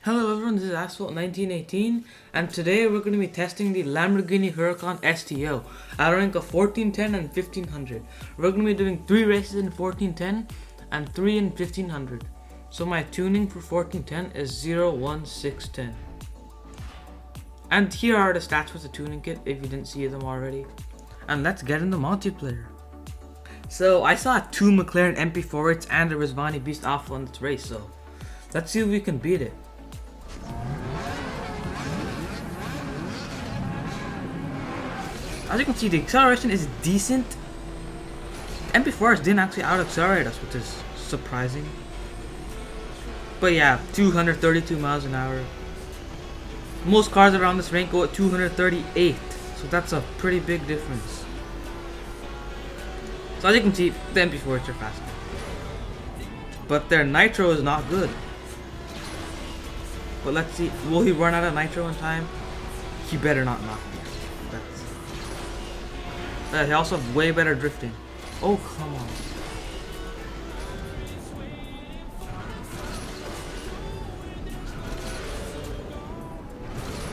Hello everyone, this is Asphalt 1918 and today we're going to be testing the Lamborghini Huracan STO at a rank of 1410 and 1500. We're going to be doing 3 races in 1410 and 3 in 1500. So my tuning for 1410 is 01610. And here are the stats for the tuning kit if you didn't see them already. And let's get in the multiplayer. So I saw 2 McLaren MP4s and a Rizvani Beast Alpha in this race, so let's see if we can beat it. As you can see, the acceleration is decent. MP4s didn't actually out-accelerate us, which is surprising. But yeah, 232 miles an hour. Most cars around this rank go at 238, so that's a pretty big difference. So as you can see, the MP4s are faster. But their nitro is not good. But let's see, will he run out of nitro in time? He better not knock me. He also has way better drifting. Oh, come on.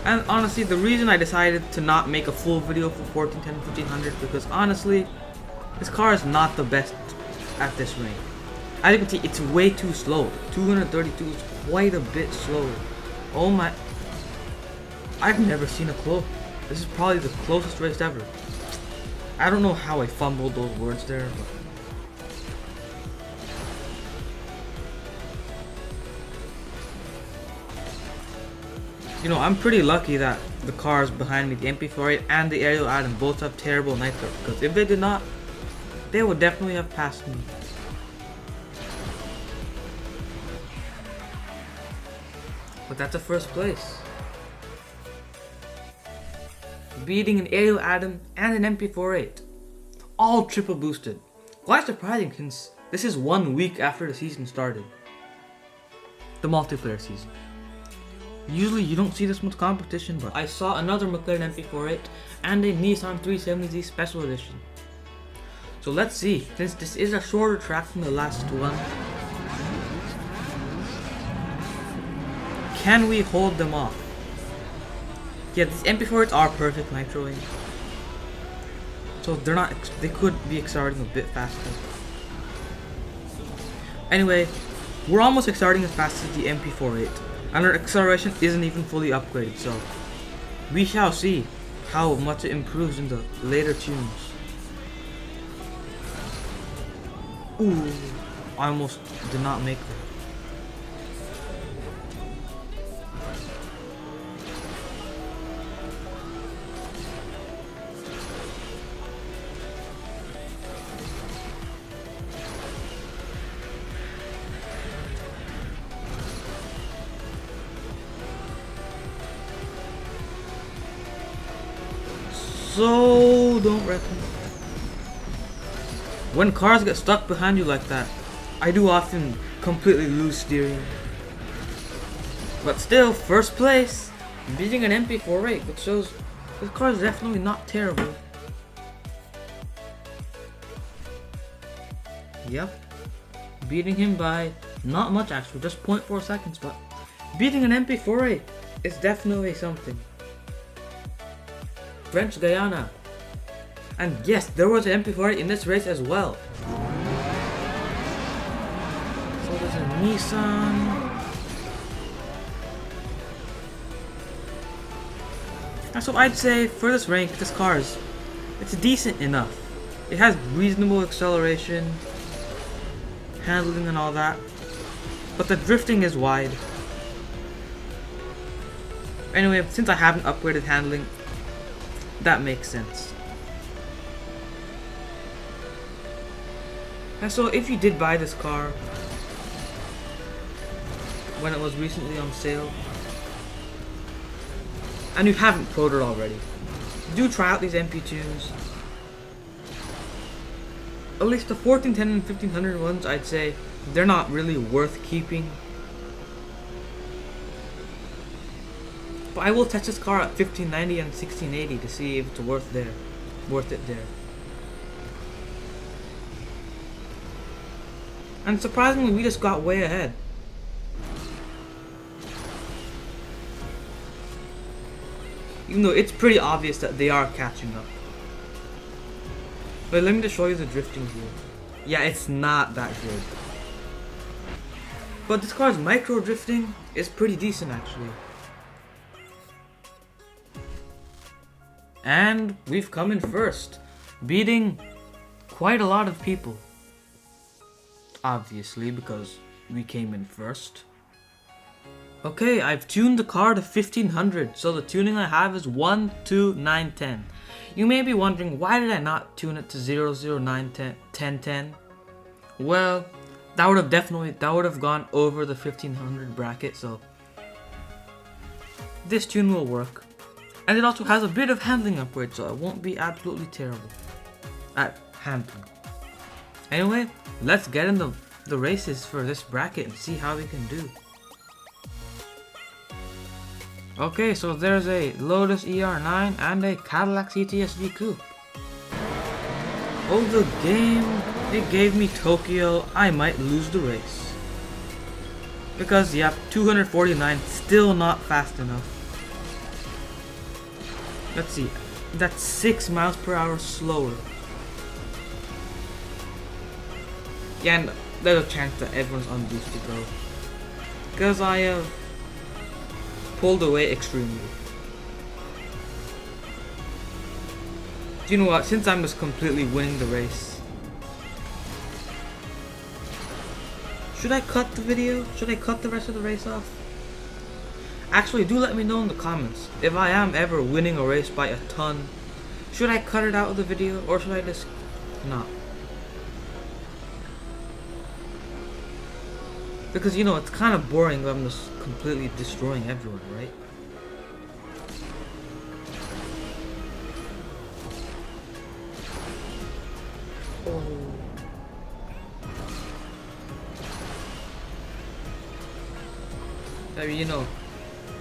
And honestly, the reason I decided to not make a full video for 1410 and 1500 because honestly, this car is not the best at this range. As you can see, it's way too slow. 232 is quite a bit slower. Oh my. I've never seen a close. This is probably the closest race ever. I don't know how I fumbled those words there, but you know, I'm pretty lucky that the cars behind me, the MP48 and the Aerial Adam, both have terrible nitro, because if they did not, they would definitely have passed me. But that's a first place. Beating an Aerial Adam and an MP48. All triple boosted. Quite surprising since this is 1 week after the season started. The multiplayer season. Usually you don't see this much competition, but I saw another McLaren MP48 and a Nissan 370Z Special Edition. So let's see, since this is a shorter track from the last one. Can we hold them off? Yeah, these MP4s are perfect nitroing. So they could be accelerating a bit faster. Anyway, we're almost accelerating as fast as the MP48. And our acceleration isn't even fully upgraded, so we shall see how much it improves in the later tunes. Ooh, I almost did not make that. So don't wreck me. When cars get stuck behind you like that, I do often completely lose steering. But still, first place, beating an MP48, which shows this car is definitely not terrible. Yep, beating him by not much actually, just 0.4 seconds, but beating an MP48 is definitely something. French Guyana. And yes, there was an MP48 in this race as well. So there's a Nissan. And so I'd say for this rank, this car it's decent enough. It has reasonable acceleration, handling and all that. But the drifting is wide. Anyway, since I haven't upgraded handling, that makes sense. And so if you did buy this car when it was recently on sale and you haven't pro'd it already, do try out these MP tunes. At least the 1410 and 1500 ones, I'd say they're not really worth keeping. But I will test this car at 1590 and 1680 to see if it's worth it there. And surprisingly, we just got way ahead. Even though it's pretty obvious that they are catching up. But let me just show you the drifting here. Yeah, it's not that good. But this car's micro drifting is pretty decent actually. And we've come in first, beating quite a lot of people. Obviously, because we came in first. Okay, I've tuned the car to 1500, so the tuning I have is 1, 2, 9, 10. You may be wondering, why did I not tune it to 0, 0, 9, 10, 10, 10? Well, that would have gone over the 1500 bracket, so this tune will work. And it also has a bit of handling upgrade, so it won't be absolutely terrible at handling. Anyway, let's get in the races for this bracket and see how we can do. Okay, so there's a Lotus ER9 and a Cadillac CTS-V Coupe. Oh, the game, it gave me Tokyo. I might lose the race. Because, yep, 249, still not fast enough. Let's see, that's 6 miles per hour slower. Yeah, and there's a chance that everyone's unboosted though. Because I have pulled away extremely. Do you know what? Since I'm just completely winning the race, should I cut the video? Should I cut the rest of the race off? Actually, do let me know in the comments if I am ever winning a race by a ton. Should I cut it out of the video or should I just not? Because you know, it's kind of boring if I'm just completely destroying everyone, right? Oh. I mean, you know,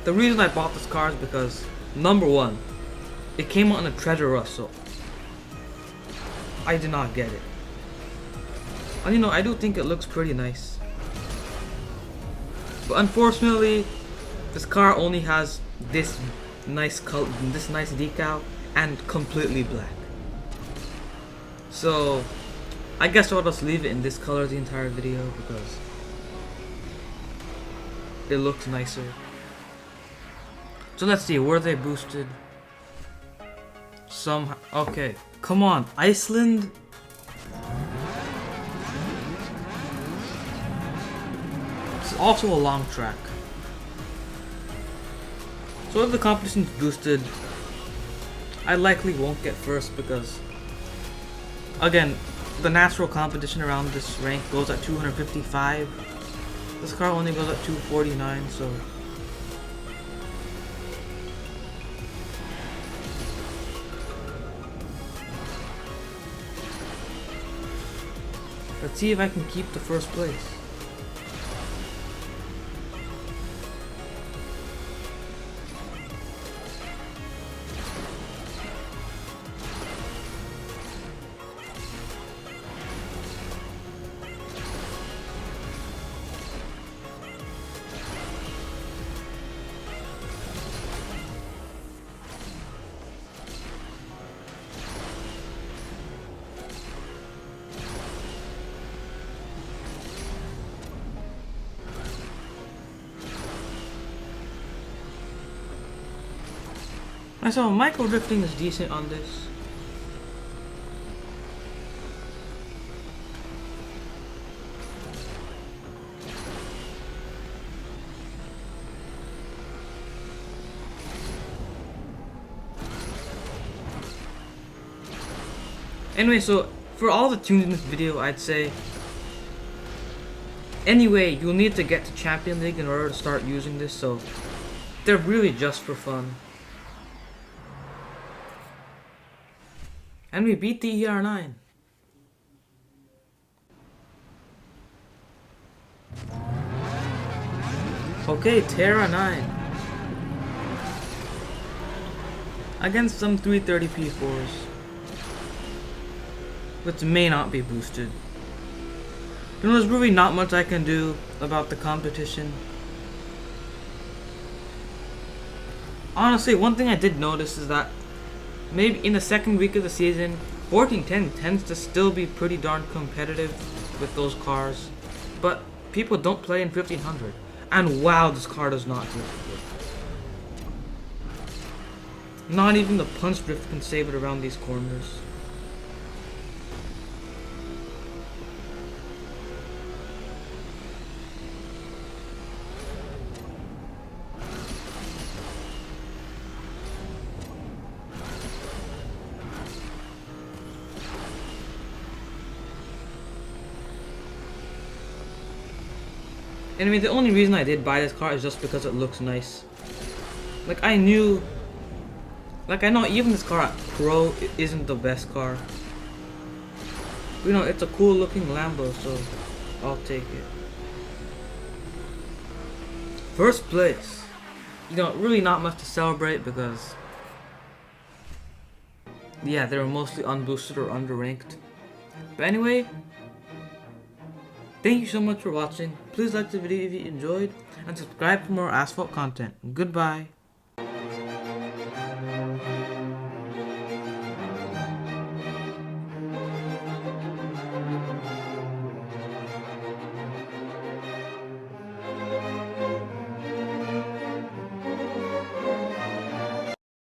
the reason I bought this car is because, number one, it came out in a Treasure Rush, so I did not get it. And you know, I do think it looks pretty nice. But unfortunately, this car only has this nice color, this nice decal, and completely black. So I guess I'll just leave it in this color the entire video because it looks nicer. So let's see, were they boosted? Somehow. Okay, come on, Iceland. It's also a long track. So if the competition's boosted, I likely won't get first because, again, the natural competition around this rank goes at 255. This car only goes at 249, so let's see if I can keep the first place. And so micro drifting is decent on this. Anyway, so for all the tunes in this video, I'd say anyway, you'll need to get to Champion League in order to start using this, so they're really just for fun. And we beat the ER9. Okay, Terra 9. Against some 330 P4s, which may not be boosted. You know, there's really not much I can do about the competition. Honestly, one thing I did notice is that maybe in the second week of the season, 1410 tends to still be pretty darn competitive with those cars, but people don't play in 1500. And wow, this car does not drift good. Not even the punch drift can save it around these corners. Anyway, the only reason I did buy this car is just because it looks nice. Like, I know even this car at Pro isn't the best car. You know, it's a cool looking Lambo, so I'll take it. First place. You know, really not much to celebrate because, yeah, they were mostly unboosted or underranked. But anyway, thank you so much for watching. Please like the video if you enjoyed, and subscribe for more Asphalt content. Goodbye.